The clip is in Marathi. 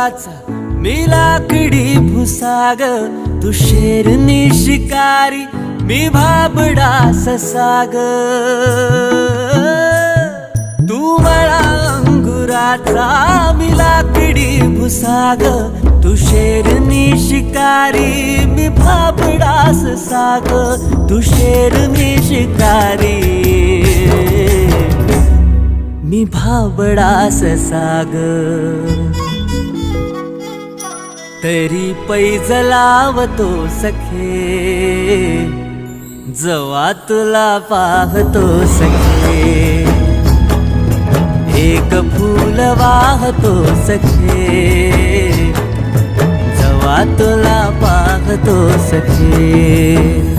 अंगुराचा मी लाकडी भुसाग, तू शेरनी शिकारी मी भाबडा ससाग. तू मला अंगुराचा मी लाकडी भुसाग, तू शेरनी शिकारी मी भाबडा ससाग. तू शेरनी शिकारी मी भाबडा ससाग. तरी पैज लावतो सखे, जवा तुला पाहतो सखे. एक फूल वाहतो सखे, जवा तुला पाहतो सखे.